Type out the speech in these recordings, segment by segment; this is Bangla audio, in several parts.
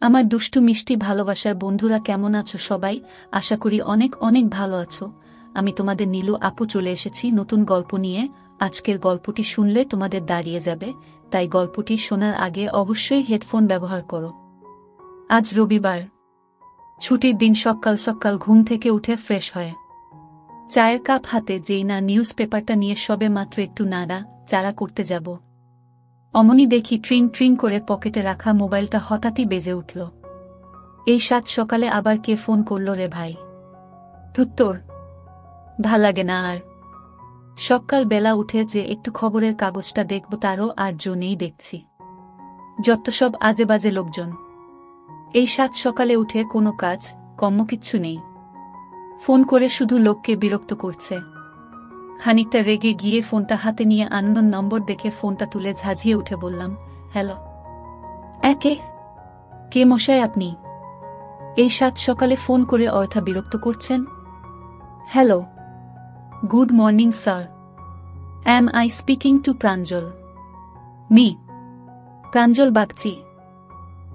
আমার দুষ্টু মিষ্টি ভালোবাসার বন্ধুরা কেমন আছো সবাই? আশা করি অনেক অনেক ভালো আছো। আমি তোমাদের নীলু আপু চলে এসেছি নতুন গল্প নিয়ে। আজকের গল্পটি শুনলে তোমাদের দাঁড়িয়ে যাবে, তাই গল্পটি শোনার আগে অবশ্যই হেডফোন ব্যবহার করো। আজ রবিবার, ছুটির দিন। সকাল সকাল ঘুম থেকে উঠে ফ্রেশ হয়ে চায়ের কাপ হাতে যেই না নিউজ পেপারটা নিয়ে সবে মাত্র একটু নাড়া চাড়া করতে যাব, অমনি দেখি ট্রিং ট্রিং করে পকেটে রাখা মোবাইলটা হঠাৎই বেজে উঠল। এই সাত সকালে আবার কে ফোন করলো রে ভাই? ধুত্তর, ভাল লাগে না আর। সকাল বেলা উঠে যে একটু খবরের কাগজটা দেখব তারও আর জো নেই দেখছি। যত সব আজে বাজে লোকজন। এই সাত সকালে উঠে কোনো কাজ কর্ম কিচ্ছু নেই, ফোন করে শুধু লোককে বিরক্ত করছে। খানিকটা রেগে গিয়ে ফোনটা হাতে নিয়ে আননোন নম্বর দেখে ফোনটা তুলে ঝাঁঝিয়ে উঠে বললাম, হ্যালো। একে কে মশাই আপনি? এই সাত সকালে ফোন করে অযথা বিরক্ত করছেন? Hello, good morning sir, am I speaking to Pranjal? Mr Pranjal Bagchi.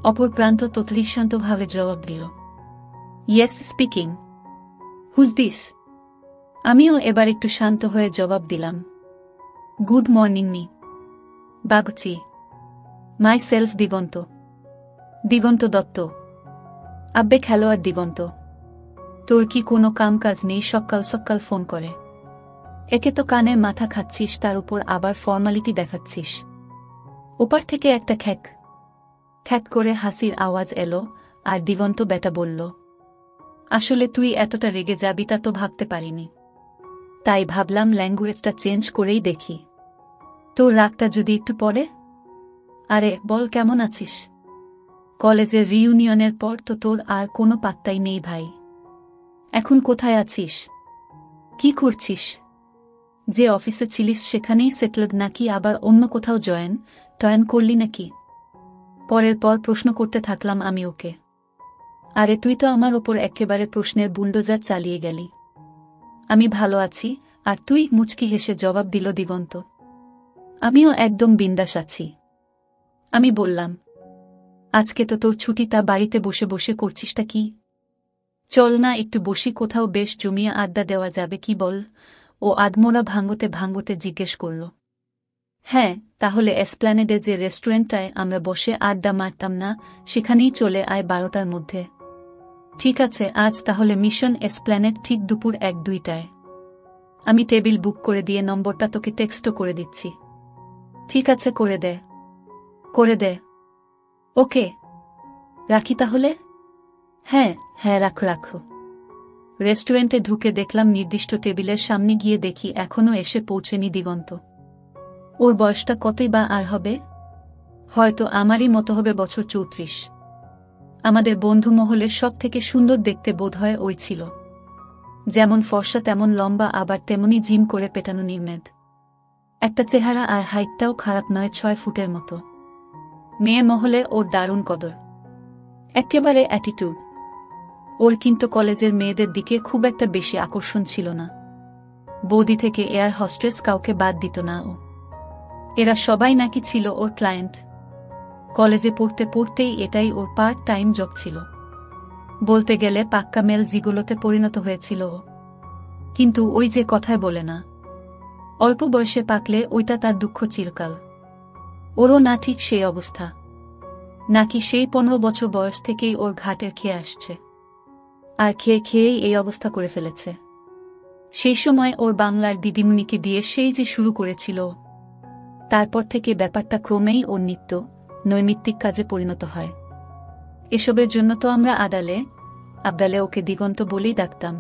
অপর প্রান্ত ততলি শান্তভাবে জবাব দিল, ইয়েস স্পিকিং। Whose this? আমিও এবার একটু শান্ত হয়ে জবাব দিলাম, good morning Mr Bagchi, myself Diganta. Diganta Dutta. আব্বে খেলোয়াড় দিগন্ত। তোর কি কোনো কাম কাজ নেই সকাল সকাল ফোন করে? একে তো কানে মাথা খাচ্ছিস, তার উপর আবার ফর্মালিটি দেখাচ্ছিস। ওপার থেকে একটা খ্যাক খ্যাক করে হাসির আওয়াজ এলো, আর দিগন্ত বেটা বলল, আসলে তুই এতটা রেগে যাবি তা তো ভাবতে পারিনি, তাই ভাবলাম ল্যাঙ্গুয়েজটা চেঞ্জ করেই দেখি। তোর রাগটা যদি একটু পড়ে। আরে বল, কেমন আছিস? কলেজের রিইউনিয়নের পর তো তোর আর কোনো পাত্তাই নেই ভাই। এখন কোথায় আছিস? কি করছিস? যে অফিসে ছিলিস সেখানেই সেটেলড নাকি আবার অন্য কোথাও টয়েন করলি নাকি? পরের পর প্রশ্ন করতে থাকলাম আমি ওকে। আরে তুই তো আমার ওপর একেবারে প্রশ্নের বুলডোজার চালিয়ে গেলি। আমি ভালো আছি, আর তুই? মুচকি হেসে জবাব দিল দিগন্ত, আমিও একদম বিন্দাস আছি। আমি বললাম, আজকে তো তোর ছুটি, তা বাড়িতে বসে বসে করছিসটা কি? চল না একটু বসি কোথাও, বেশ জমিয়ে আড্ডা দেওয়া যাবে, কি বল? ও আধমোড়া ভাঙতে ভাঙতে জিজ্ঞেস করল। হ্যাঁ, তাহলে এসপ্ল্যানেডে যে রেস্টুরেন্টটায় আমরা বসে আড্ডা মারতাম না, সেখানেই চলে আয় 12টার মধ্যে। ঠিক আছে, আজ তাহলে মিশন এসপ্ল্যানেড, ঠিক দুপুর 1-2টায়। আমি টেবিল বুক করে দিয়ে নম্বরটা তোকে টেক্সটও করে দিচ্ছি। ঠিক আছে, করে দে করে দে। ওকে, রাখি তাহলে। হ্যাঁ হ্যাঁ, রাখো রাখো। রেস্টুরেন্টে ঢুকে দেখলাম নির্দিষ্ট টেবিলের সামনে গিয়ে দেখি এখনও এসে পৌঁছেনি দিগন্ত। ওর বয়সটা কতই বা আর হবে? হয়তো আমারই মতো হবে, বছর 34। আমাদের বন্ধু মহলের সব থেকে সুন্দর দেখতে বোধহয় ওই ছিল। যেমন ফর্সা তেমন লম্বা, আবার তেমনি জিম করে পেটানো নির্মেদ একটা চেহারা, আর হাইটটাও খারাপ নয়, 6 ফুটের মতো। মেয়ে মহলে ওর দারুণ কদর, একেবারে অ্যাটিটিউড। ওর কিন্তু কলেজের মেয়েদের দিকে খুব একটা বেশি আকর্ষণ ছিল না। বৌদি থেকে এয়ার হস্টেস কাউকে বাদ দিত না ও। এরা সবাই নাকি ছিল ওর ক্লায়েন্ট। কলেজে পড়তে পড়তেই এটাই ওর পার্ট টাইম জব ছিল। বলতে গেলে পাক্কা মেল জিগোলোতে পরিণত হয়েছিল ও। কিন্তু ওই যে কথায় বলে না, অল্প বয়সে পাকলে ওইটা তার দুঃখ চিরকাল। ওরও না ঠিক সেই অবস্থা, নাকি সেই 15 বছর বয়স থেকেই ওর ঘাটের খেয়ে আসছে, আর খেয়ে খেয়েই এই অবস্থা করে ফেলেছে। সেই সময় ওর বাংলার দিদিমণিকে দিয়ে সেই যে শুরু করেছিল, তারপর থেকে ব্যাপারটা ক্রমেই ওর নিত্য নৈমিত্তিক কাজে পরিণত হয়। এসবের জন্য তো আমরা আবডালে ওকে দিগন্ত বলেই ডাকতাম।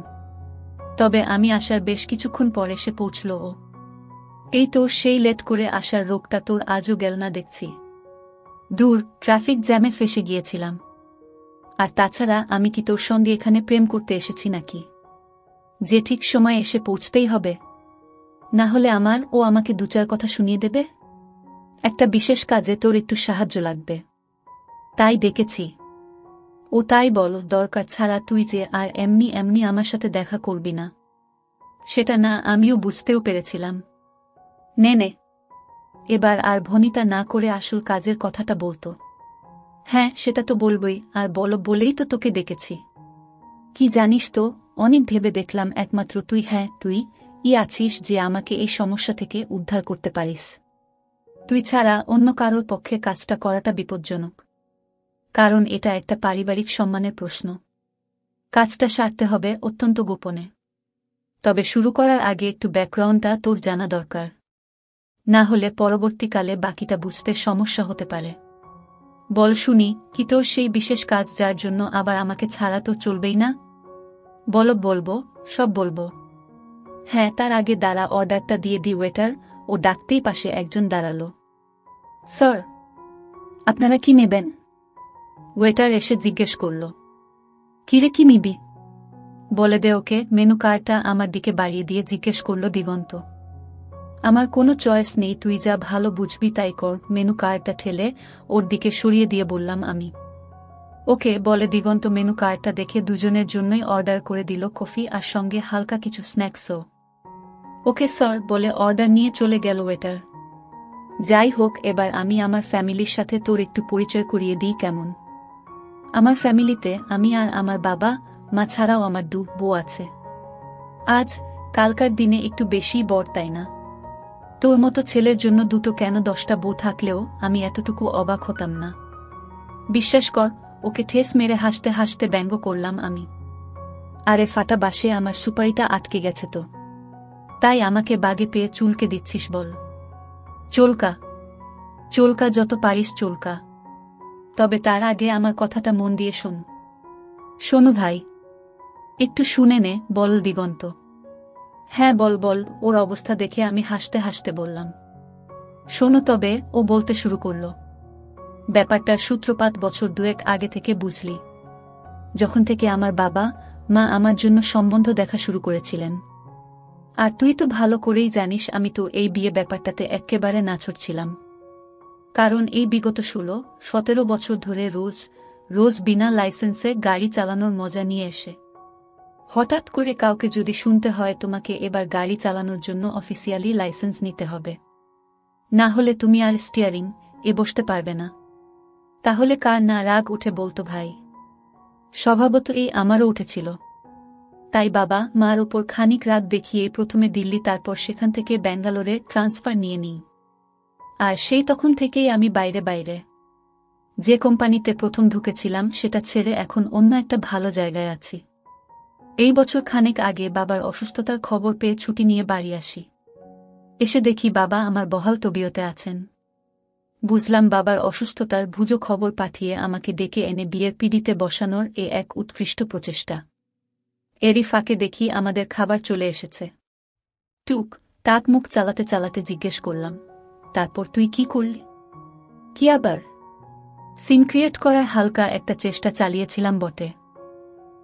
তবে আমি আসার বেশ কিছুক্ষণ পর এসে পৌঁছল ও। এই তোর সেই লেট করে আসার রোগটা তোর আজও গেল না দেখছি। দূর, ট্রাফিক জ্যামে ফেসে গিয়েছিলাম। আর তাছাড়া আমি কি তোর সঙ্গে এখানে প্রেম করতে এসেছি নাকি, যে ঠিক সময় এসে পৌঁছতেই হবে? না হলে ও আমাকে 2-4 কথা শুনিয়ে দেবে। একটা বিশেষ কাজে তোর একটু সাহায্য লাগবে, তাই ডেকেছি। ও তাই বল, দরকার ছাড়া তুই যে আর এমনি এমনি আমার সাথে দেখা করবি না, সেটা না আমিও বুঝতেও পেরেছিলাম। নে, এবার আর ভনিতা না করে আসল কাজের কথাটা বলতো। হ্যাঁ, সেটা তো বলবই, আর বলো বলেই তো তোকে ডেকেছি। কি জানিস তো, অনেক ভেবে দেখলাম একমাত্র তুই, হ্যাঁ তুই আছিস যে আমাকে এই সমস্যা থেকে উদ্ধার করতে পারিস। তুই ছাড়া অন্য কারোর পক্ষে কাজটা করাটা বিপজ্জনক, কারণ এটা একটা পারিবারিক সম্মানের প্রশ্ন। কাজটা সারতে হবে অত্যন্ত গোপনে। তবে শুরু করার আগে একটু ব্যাকগ্রাউন্ডটা তোর জানা দরকার, না হলে পরবর্তীকালে বাকিটা বুঝতে সমস্যা হতে পারে। বল শুনি, কি তোর সেই বিশেষ কাজ যার জন্য আবার আমাকে ছাড়া তো চলবেই না? বলবো, সব বলবো। হ্যাঁ, তার আগে দাঁড়া, অর্ডারটা দিয়ে দি ওয়েটার। ও ডাকতেই পাশে একজন দাঁড়ালো। স্যার, আপনারা কি নেবেন? ওয়েটার এসে জিজ্ঞেস করল। কিরে, কি নিবি? বলে দে ওকে। মেনু কার্ডটা আমার দিকে বাড়িয়ে দিয়ে জিজ্ঞেস করল দিগন্ত। আমার কোনো চয়েস নেই, তুই যা ভালো বুঝবি তাই কর। মেনু কার্ডটা ঠেলে ওর দিকে সরিয়ে দিয়ে বললাম আমি। ওকে, বলে দিগন্ত মেনু কার্ডটা দেখে দুজনের জন্যই অর্ডার করে দিল কফি আর সঙ্গে হালকা কিছু স্ন্যাক্সও। ওকে স্যার, বলে অর্ডার নিয়ে চলে গেল ওয়েটার। যাই হোক, এবার আমি আমার ফ্যামিলির সাথে তোর একটু পরিচয় করিয়ে দিই কেমন? আমার ফ্যামিলিতে আমি আর আমার বাবা মা ছাড়াও আমার দু বউ আছে। আজ কালকার দিনে একটু বেশি বড়, তাই না? তোর মতো ছেলের জন্য দুটো কেন 10টা বউ থাকলেও আমি এতটুকু অবাক হতাম না। বিশ্বাস কর। ওকে ঠেস মেরে হাসতে হাসতে ব্যঙ্গ করলাম আমি। আরে ফাটা বাসে আমার সুপারিটা আটকে গেছে তো, তাই আমাকে বাগে পেয়ে চুলকে দিচ্ছিস? বল। চলকা চলকা, যত পারিস চলকা। তবে তার আগে আমার কথাটা মন দিয়ে শোন। শোনো ভাই, একটু শুনে নে। বল দিগন্ত। হ্যাঁ বল বল। ওর অবস্থা দেখে আমি হাসতে হাসতে বললাম, শোনো তবে। ও বলতে শুরু করল। ব্যাপারটার সূত্রপাত বছর 2 আগে থেকে বুঝলি, যখন থেকে আমার বাবা মা আমার জন্য সম্বন্ধ দেখা শুরু করেছিলেন। আর তুই তো ভালো করেই জানিস আমি তো এই বিয়ে ব্যাপারটাতে একেবারে নাছোড় ছিলাম। কারণ এই বিগত 16-17 বছর ধরে রোজ রোজ বিনা লাইসেন্সে গাড়ি চালানোর মজা নিয়ে এসে হঠাৎ করে কাউকে যদি শুনতে হয় তোমাকে এবার গাড়ি চালানোর জন্য অফিসিয়ালি লাইসেন্স নিতে হবে, না হলে তুমি আর স্টিয়ারিং বসতে পারবে না, তাহলে কার না রাগ উঠে বলতো ভাই। স্বভাবত এই আমারও উঠেছিল। তাই বাবা মার ওপর খানিক রাগ দেখিয়ে প্রথমে দিল্লি, তারপর সেখান থেকে ব্যাঙ্গালোরে ট্রান্সফার নিয়ে নিই। আর সেই তখন থেকেই আমি বাইরে বাইরে। যে কোম্পানিতে প্রথম ঢুকেছিলাম সেটা ছেড়ে এখন অন্য একটা ভালো জায়গায় আছি। এই বছর খানেক আগে বাবার অসুস্থতার খবর পেয়ে ছুটি নিয়ে বাড়ি আসি। এসে দেখি বাবা আমার বহাল তবিয়তে আছেন। বুঝলাম বাবার অসুস্থতার ভুজো খবর পাঠিয়ে আমাকে ডেকে এনে বিয়ের পিঁড়িতে বসানোর এক উৎকৃষ্ট প্রচেষ্টা। এরই ফাঁকে দেখি আমাদের খাবার চলে এসেছে। টুক টাক মুখ চালাতে চালাতে জিজ্ঞেস করলাম, তারপর তুই কি করলি? কি আবার? সিন ক্রিয়েট করার হালকা একটা চেষ্টা চালিয়েছিলাম বটে,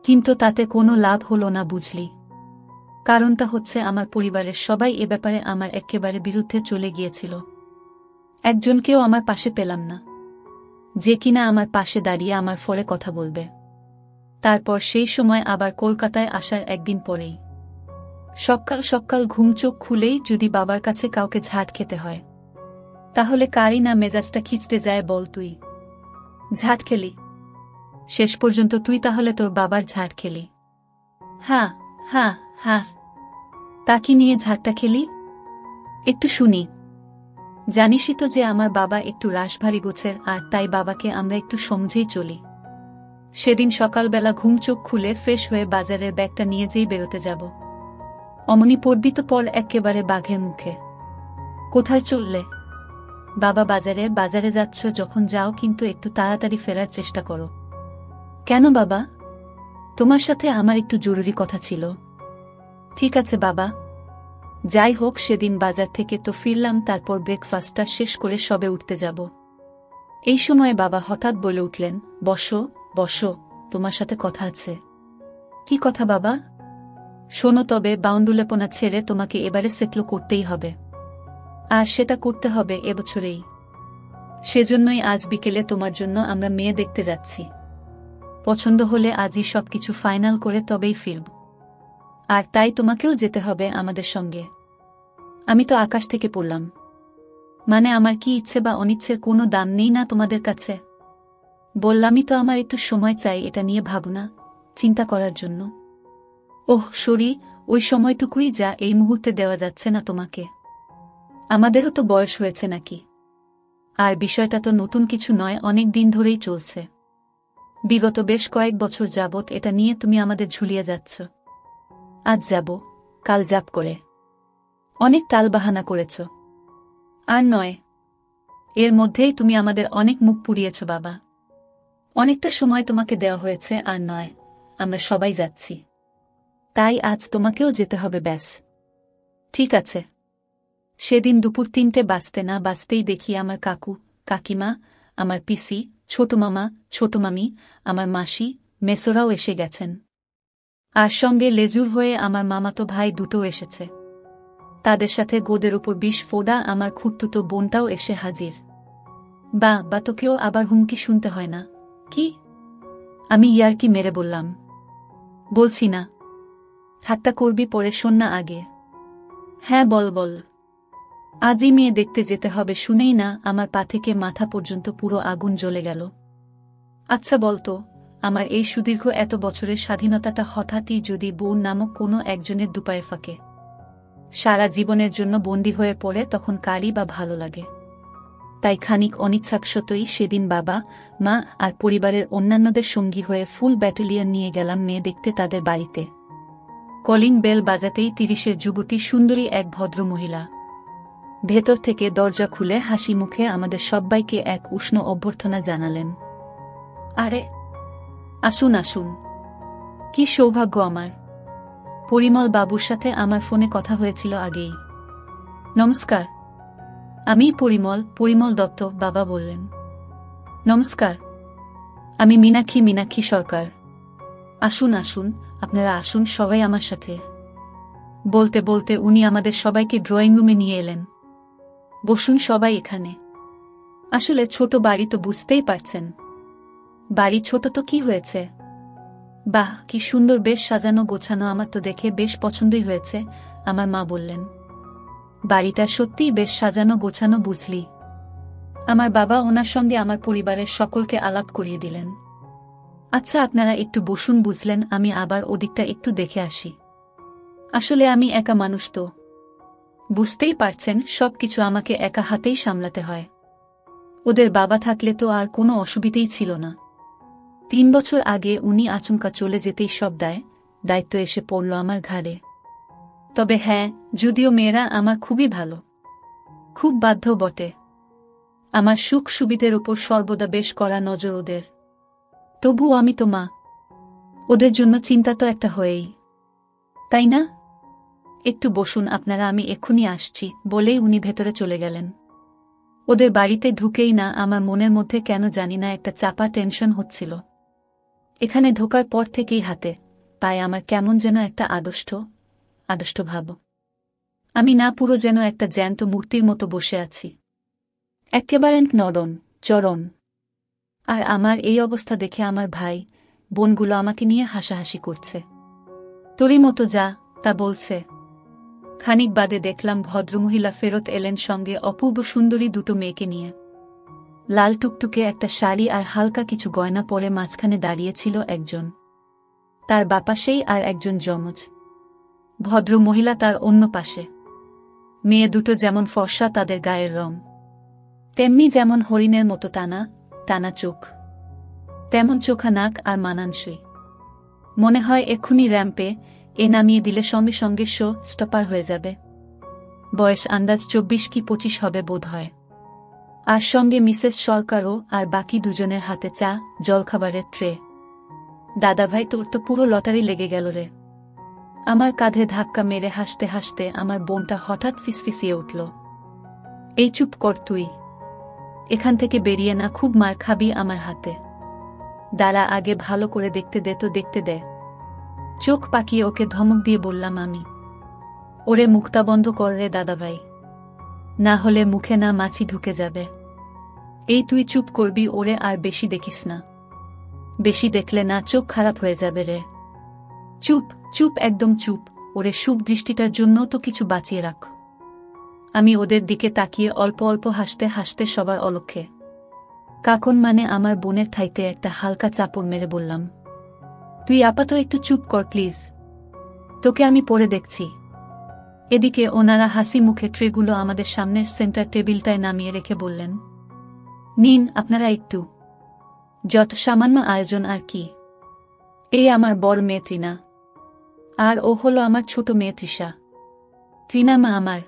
কিন্তু তাতে কোনো লাভ হলো না বুঝলি। কারণটা হচ্ছে আমার পরিবারের সবাই এ ব্যাপারে আমার একেবারে বিরুদ্ধে চলে গিয়েছিল। একজনকেও আমার পাশে পেলাম না, যে কিনা আমার পাশে দাঁড়িয়ে আমার ফলে কথা বলবে। তারপর সেই সময় আবার কলকাতায় আসার একদিন পরেই সকাল সকাল ঘুম চোখ খুলেই যদি বাবার কাছে কাউকে ঝাঁট খেতে হয়, তাহলে কারই না মেজাজটা খিচড়ে যায় বল? তুই ঝাঁট খেলি? শেষ পর্যন্ত তুই তাহলে তোর বাবার ঝাঁট খেলি? হ্যাঁ হ্যাঁ হ্যাঁ। তা কি নিয়ে ঝাঁটটা খেলি একটু শুনি। জানিসই তো যে আমার বাবা একটু রাশভারী গোছের, আর তাই বাবাকে আমরা একটু সমঝেই চলি। সেদিন সকালবেলা ঘুম চোখ খুলে ফ্রেশ হয়ে বাজারের ব্যাগটা নিয়ে যেই বেরোতে যাব, অমনি পড়বি তো পর একেবারে বাঘের মুখে। কোথায় চললে? বাবা বাজারে। বাজারে যাচ্ছ যখন যাও কিন্তু একটু তাড়াতাড়ি ফেরার চেষ্টা করো। কেন বাবা? তোমার সাথে আমার একটু জরুরি কথা ছিল। ঠিক আছে বাবা। যাই হোক, সেদিন বাজার থেকে তো ফিরলাম, তারপর ব্রেকফাস্টটা শেষ করে সবে উঠতে যাব। এই সময় বাবা হঠাৎ বলে উঠলেন, বসো বসো, তোমার সাথে কথা আছে। কি কথা বাবা? শোনো তবে, বাউন্ডুলেপনা ছেড়ে তোমাকে এবারে সেটল করতেই হবে, আর সেটা করতে হবে এবছরেই। সেজন্যই আজ বিকেলে তোমার জন্য আমরা মেয়ে দেখতে যাচ্ছি। পছন্দ হলে আজই সবকিছু ফাইনাল করে তবেই ফিরব। আর তাই তোমাকেও যেতে হবে আমাদের সঙ্গে। আমি তো আকাশ থেকে পড়লাম, মানে আমার কি ইচ্ছে বা অনিচ্ছের কোনো দাম নেই না তোমাদের কাছে? বললামই তো আমার একটু সময় চাই এটা নিয়ে ভাবনা চিন্তা করার জন্য। ওহ সরি, ওই সময়টুকুই যা এই মুহূর্তে দেওয়া যাচ্ছে না তোমাকে। আমাদেরও তো বয়স হয়েছে নাকি। আর বিষয়টা তো নতুন কিছু নয়, অনেক দিন ধরেই চলছে। বিগত বেশ কয়েক বছর যাবৎ এটা নিয়ে তুমি আমাদের ঝুলিয়ে যাচ্ছ। আজ যাব, কাল যাব করে অনেক টালবাহানা করেছ। আর নয়, এর মধ্যেই তুমি আমাদের অনেক মুখ পুড়িয়েছ বাবা। অনেকটা সময় তোমাকে দেওয়া হয়েছে, আর নয়, আমরা সবাই যাচ্ছি। তাই আজ তোমাকেও যেতে হবে ব্যাস। ঠিক আছে। সেদিন দুপুর 3টে বাজতে না বাজতেই দেখি আমার কাকু, কাকিমা, আমার পিসি, ছোট মামা, ছোট মামি, আমার মাসি, মেসোরাও এসে গেছেন। আর সঙ্গে লেজুর হয়ে আমার মামাতো ভাই দুটো এসেছে। তাদের সাথে গোদের উপর 20 ফোঁটা আমার খুঁড়তুতো বোনটাও এসে হাজির। বা তোকেও আবার হুমকি শুনতে হয় না কি? আমি ইয়ার্কি মেরে বললাম। বলছি না। ঠাট্টা করবি পরে, শোন না আগে। হ্যাঁ বল বল। আজই মেয়ে দেখতে যেতে হবে শুনেই না আমার পা থেকে মাথা পর্যন্ত পুরো আগুন জ্বলে গেল। আচ্ছা বলতো, আমার এই সুদীর্ঘ এত বছরের স্বাধীনতাটা হঠাৎই যদি বউ নামক কোনো একজনের দুপায়ে ফাঁকে সারা জীবনের জন্য বন্দী হয়ে পড়ে, তখন কারই বা ভালো লাগে? তাই খানিক অনিচ্ছাকৃতই সেদিন বাবা, মা আর পরিবারের অন্যান্যদের সঙ্গী হয়ে ফুল ব্যাটালিয়ন নিয়ে গেলাম মেয়ে দেখতে তাদের বাড়িতে। কলিং বেল বাজাতেই 30-এর যুবতী সুন্দরী এক ভদ্র মহিলা ভেতর থেকে দরজা খুলে হাসি মুখে আমাদের সব্বাইকে এক উষ্ণ অভ্যর্থনা জানালেন। আরে আসুন আসুন, কি সৌভাগ্য আমার। পরিমল বাবুর সাথে আমার ফোনে কথা হয়েছিল আগেই। নমস্কার, আমি পরিমল দত্ত, বাবা বললেন। নমস্কার, আমি মীনাক্ষী সরকার। আসুন আসুন, আপনারা আসুন সবাই আমার সাথে। বলতে বলতে উনি আমাদের সবাইকে ড্রয়িং রুমে নিয়ে এলেন। বসুন সবাই এখানে। আসলে ছোট বাড়ি তো বুঝতেই পারছেন। বাড়ি ছোট তো কি হয়েছে? বাহ কি সুন্দর, বেশ সাজানো গোছানো, আমার তো দেখে বেশ পছন্দই হয়েছে, আমার মা বললেন। বাড়িটা সত্যিই বেশ সাজানো গোছানো বুঝলি। আমার বাবা ওনার সঙ্গে আমার পরিবারের সকলকে আলাপ করিয়ে দিলেন। আচ্ছা আপনারা একটু বসুন, বুঝলেন, আমি আবার ওদিকটা একটু দেখে আসি। আসলে আমি একা মানুষ তো, বুঝতেই পারছেন, সবকিছু আমাকে একা হাতেই সামলাতে হয়। ওদের বাবা থাকলে তো আর কোনো অসুবিধেই ছিল না। 3 বছর আগে উনি আচমকা চলে যেতেই সব দায়িত্ব এসে পড়ল আমার ঘাড়ে। তবে হ্যাঁ, যদিও মেয়েরা আমার খুবই ভালো, খুব বাধ্য বটে। আমার সুখ সুবিধের ওপর সর্বদা বেশ কড়া নজর ওদের। তবুও আমি তো মা, ওদের জন্য চিন্তা তো একটা হয়েই, তাই না? একটু বসুন আপনারা, আমি এক্ষুনি আসছি বলেই উনি ভেতরে চলে গেলেন। ওদের বাড়িতে ঢুকেই না আমার মনের মধ্যে কেন জানি না একটা চাপা টেনশন হচ্ছিল। এখানে ঢোকার পর থেকেই হাতে পায়ে আমার কেমন যেন একটা আড়ষ্ট ভাব। আমি না পুরো যেন একটা জ্যান্ত মূর্তির মতো বসে আছি, একেবারে চরণ। আর আমার এই অবস্থা দেখে আমার ভাই বোনগুলো আমাকে নিয়ে হাসাহাসি করছে। তোরই মতো যা তা বলছে। খানিক বাদে দেখলাম ভদ্রমহিলা ফেরত এলেন সঙ্গে অপূর্ব সুন্দরী দুটো মেয়েকে নিয়ে। লাল টুকটুকে একটা শাড়ি আর হালকা কিছু গয়না পরে মাঝখানে দাঁড়িয়েছিল একজন, তার বাপাসেই আর একজন যমজ ভদ্র মহিলা তার অন্য পাশে। মেয়ে দুটো যেমন ফর্সা, তাদের গায়ের রং তেমনি যেমন হরিণের মতো টানা চোখ, তেমন চোখা নাক আর মানানসই। মনে হয় এক্ষুনি র্যাম্পে নামিয়ে দিলে সঙ্গে সঙ্গে শো স্টপার হয়ে যাবে। বয়স আন্দাজ 24 কি 25 হবে বোধ হয়। আর সঙ্গে মিসেস সরকারও, আর বাকি দুজনের হাতে চা জলখাবারের ট্রে। দাদাভাই, তোর তো পুরো লটারি লেগে গেল রে। আমার কাঁধে ধাক্কা মেরে হাসতে হাসতে আমার বোনটা হঠাৎ ফিসফিসিয়ে উঠল। এই চুপ কর তুই, এখান থেকে বেরিয়ে না, খুব মার খাবি আমার হাতে। দাঁড়া, আগে ভালো করে দেখতে দে। চোখ পাকিয়ে ওকে ধমক দিয়ে বললাম আমি। ওরে মুখটা বন্ধ কর রে দাদাভাই, না হলে মুখে না মাছি ঢুকে যাবে। এই তুই চুপ করবি, ওরে আর বেশি দেখিস না। বেশি দেখলে না চোখ খারাপ হয়ে যাবে রে। চুপ একদম চুপ। ওরে শুভ দৃষ্টিটার জন্য তো কিছু বাঁচিয়ে রাখ। আমি ওদের দিকে তাকিয়ে অল্প অল্প হাসতে হাসতে সবার অলক্ষ্যে কাকন মানে আমার বোনের থাইতে একটা হালকা চাপড় মেরে বললাম, তুই আপাতত একটু চুপ কর প্লিজ, তোকে আমি পরে দেখছি। এদিকে ওনারা হাসি মুখে ট্রেগুলো আমাদের সামনের সেন্টার টেবিলটায় নামিয়ে রেখে বললেন, নিন আপনারা একটু। যত সামান্য আয়োজন আর কি। এই আমার বড় মেয়ে তৃণা, আর ও হলো আমার ছোট মেয়ে তৃষা। তৃণা মা আমার।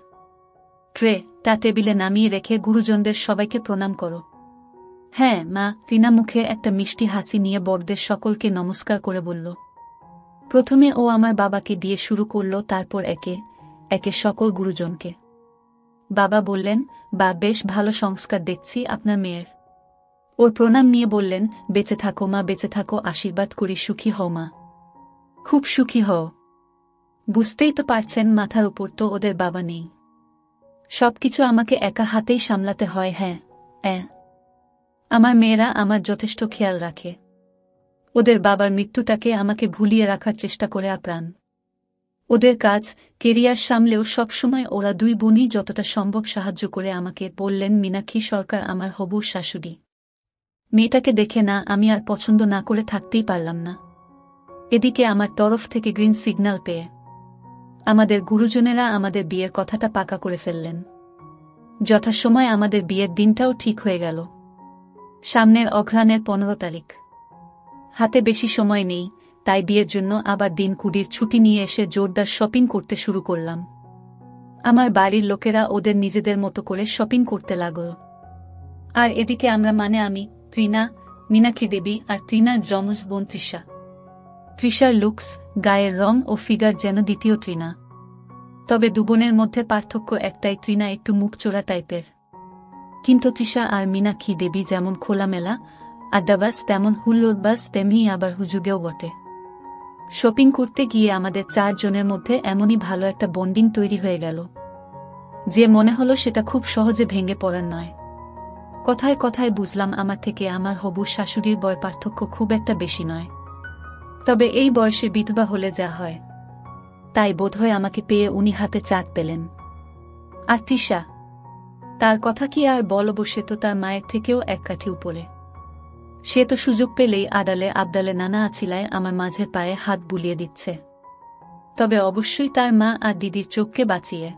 ট্রে তা টেবিলে নামিয়ে রেখে গুরুজনদের সবাইকে প্রণাম করো। হ্যাঁ মা। তৃণা মুখে একটা মিষ্টি হাসি নিয়ে বড়দের সকলকে নমস্কার করে বলল। প্রথমে ও আমার বাবাকে দিয়ে শুরু করল, তারপর একে একে সকল গুরুজনকে। বাবা বললেন, বা বেশ ভালো সংস্কার দেখছি আপনার মেয়ের। ওর প্রণাম নিয়ে বললেন, বেঁচে থাকো মা, বেঁচে থাকো, আশীর্বাদ করি, সুখী হও মা, খুব সুখী হও। বুঝতেই তো পারছেন মাথার উপর তো ওদের বাবা নেই, সবকিছু আমাকে একা হাতেই সামলাতে হয়। হ্যাঁ, আমার মেয়েরা আমার যথেষ্ট খেয়াল রাখে। ওদের বাবার মৃত্যুটাকে আমাকে ভুলিয়ে রাখার চেষ্টা করে আপ্রাণ। ওদের কাজ কেরিয়ার সামলেও সবসময় ওরা দুই বোনই যতটা সম্ভব সাহায্য করে আমাকে। বললেন মীনাক্ষী সরকার, আমার হবু শাশুড়ি। মেয়েটাকে দেখে না আমি আর পছন্দ না করে থাকতেই পারলাম না। এদিকে আমার তরফ থেকে গ্রিন সিগন্যাল পেয়ে আমাদের গুরুজনেরা আমাদের বিয়ের কথাটা পাকা করে ফেললেন। যথাসময়ে আমাদের বিয়ের দিনটাও ঠিক হয়ে গেল। সামনের অঘ্রাণের 15 তারিখ। হাতে বেশি সময় নেই, তাই বিয়ের জন্য আবার দিন কুড়ির ছুটি নিয়ে এসে জোরদার শপিং করতে শুরু করলাম। আমার বাড়ির লোকেরা ওদের নিজেদের মতো করে শপিং করতে লাগল। আর এদিকে আমরা মানে আমি, তৃণা, মীনাক্ষী দেবী আর তৃণার যমজ বোন তৃষা। তৃষার লুকস, গায়ের রং ও ফিগার যেন দ্বিতীয় তৃণা। তবে দুবোনের মধ্যে পার্থক্য একটাই, তৃণা একটু মুখচোরা টাইপের। কিন্তু তৃষা আর মীনাক্ষী দেবী যেমন খোলামেলা আড্ডাবাস, তেমন হুল্লোড়বাস, তেমনি আবার হুজুগেও বটে। শপিং করতে গিয়ে আমাদের 4 জনের মধ্যে এমনই ভালো একটা বন্ডিং তৈরি হয়ে গেল যে মনে হলো সেটা খুব সহজে ভেঙে পড়ার নয়। কথায় কথায় বুঝলাম আমার থেকে আমার হবু শাশুড়ির বয় পার্থক্য খুব একটা বেশি নয়। তবে এই বয়সে বিধবা হলে যা হয়, তাই বোধহয় আমাকে পেয়ে উনি হাতে চাঁদ পেলেন। আর তৃষা, তার কথা কি আর বলবো, সে তো তার মায়ের থেকেও এক কাঠি উপরে। সে তো সুযোগ পেলেই আড়ালে আবডালে নানা আছিলায় আমার মাঝের পায়ে হাত বুলিয়ে দিচ্ছে। তবে অবশ্যই তার মা আর দিদির চোখকে বাঁচিয়ে।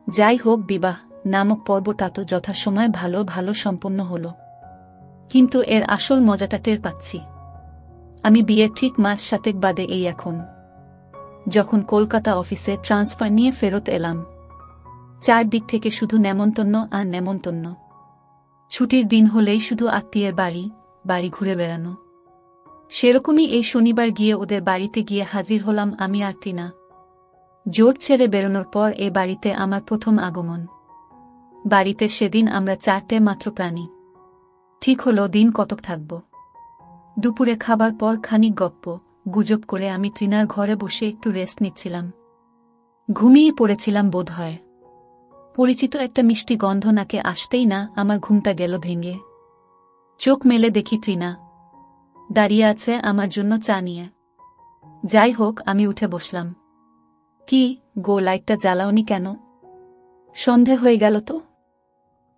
যাই হোক, বিবাহ নামক পর্বটা তো যথাসময়ে ভালো ভালো সম্পন্ন হল। কিন্তু এর আসল মজাটা টের পাচ্ছি আমি বিয়ের ঠিক মাস 7 বাদে, এই এখন যখন কলকাতা অফিসে ট্রান্সফার নিয়ে ফেরত এলাম। 4 দিক থেকে শুধু নেমন্তন্ন আর নেমন্তন্ন। ছুটির দিন হলেই শুধু আত্মীয়ের বাড়ি বাড়ি ঘুরে বেড়ানো। সেরকমই এই শনিবার গিয়ে ওদের বাড়িতে গিয়ে হাজির হলাম আমি আর তৃণা। জোট ছেড়ে বেরোনোর পর এ বাড়িতে আমার প্রথম আগমন। বাড়িতে সেদিন আমরা 4টে মাত্র প্রাণী। ঠিক হলো দিন কতক থাকব। দুপুরে খাবার পর খানিক গপ্প গুজব করে আমি তৃণার ঘরে বসে একটু রেস্ট নিচ্ছিলাম। ঘুমিয়ে পড়েছিলাম বোধহয়। পরিচিত একটা মিষ্টি গন্ধ নাকে আসতেই না আমার ঘুমটা গেল ভেঙে। চোখ মেলে দেখি তৃণা দাঁড়িয়ে আছে আমার জন্য চা নিয়ে। যাই হোক, আমি উঠে বসলাম। কি গো, লাইটটা জ্বালাওনি কেন? সন্ধে হয়ে গেল তো।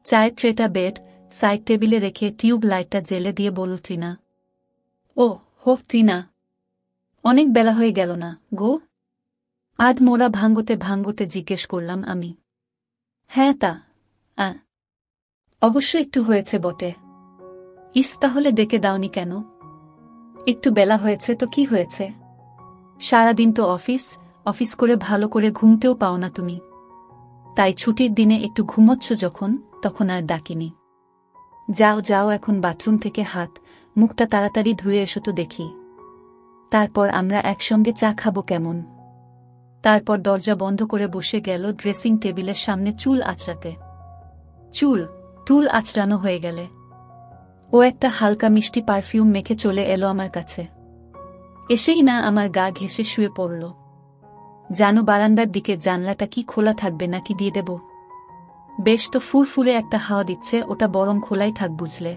চায়ের ট্রেটা বেড সাইড টেবিলে রেখে টিউব লাইটটা জেলে দিয়ে বলল তৃণা। ও হো তৃণা, অনেক বেলা হয়ে গেল না গো? আধ মোড়া ভাঙ্গতে ভাঙ্গতে জিজ্ঞেস করলাম আমি। হ্যাঁ তা অবশ্য একটু হয়েছে বটে। ইস, তাহলে ডেকে দাওনি কেন? একটু বেলা হয়েছে তো কি হয়েছে? সারাদিন তো অফিস করে ভালো করে ঘুমতেও পাও না তুমি। তাই ছুটির দিনে একটু ঘুমোচ্ছ যখন, তখন আর ডাকিনি। যাও যাও, এখন বাথরুম থেকে হাত মুখটা তাড়াতাড়ি ধুয়ে এসো তো দেখি, তারপর আমরা একসঙ্গে চা খাবো কেমন? তারপর দরজা বন্ধ করে বসে গেল ড্রেসিং টেবিলের সামনে চুল আঁচড়াতে। চুল আঁচড়ানো হয়ে গেলে ও একটা হালকা মিষ্টি পারফিউম মেখে চলে এলো আমার কাছে। এসেই না আমার গা ঘেঁষে শুয়ে পড়ল। জানো, বারান্দার দিকের জানলাটা কি খোলা থাকবে নাকি দিয়ে দেব? বেশ তো ফুরফুরে একটা হাওয়া দিচ্ছে, ওটা বরং খোলাই থাক বুঝলে।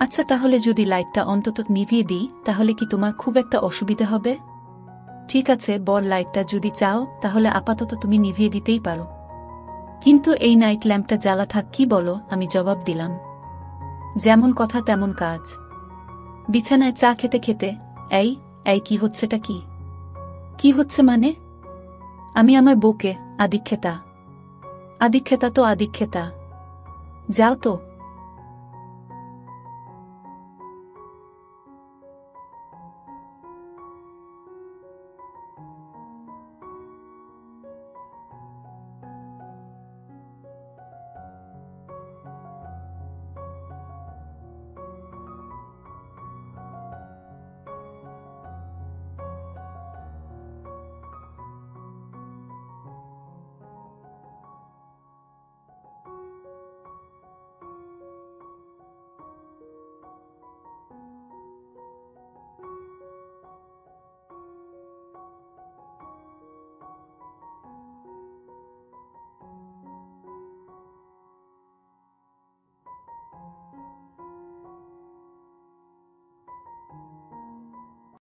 আচ্ছা, তাহলে যদি লাইটটা অন্তত নিভিয়ে দিই তাহলে কি তোমার খুব একটা অসুবিধা হবে? ঠিক আছে, বড় লাইটটা যদি চাও তাহলে আপাতত তুমি নিভিয়ে দিতেই পারো, কিন্তু এই নাইট ল্যাম্পটা জ্বালা থাক, কি বলো? আমি জবাব দিলাম। যেমন কথা তেমন কাজ। বিছানায় চা খেতে খেতে, এই এই কি হচ্ছেটা কি? কি হচ্ছে মানে? আমি আমার বউকে আদিক্ষেতা। আদিক্ষেতা তো আদিক্ষেতা। যাও তো।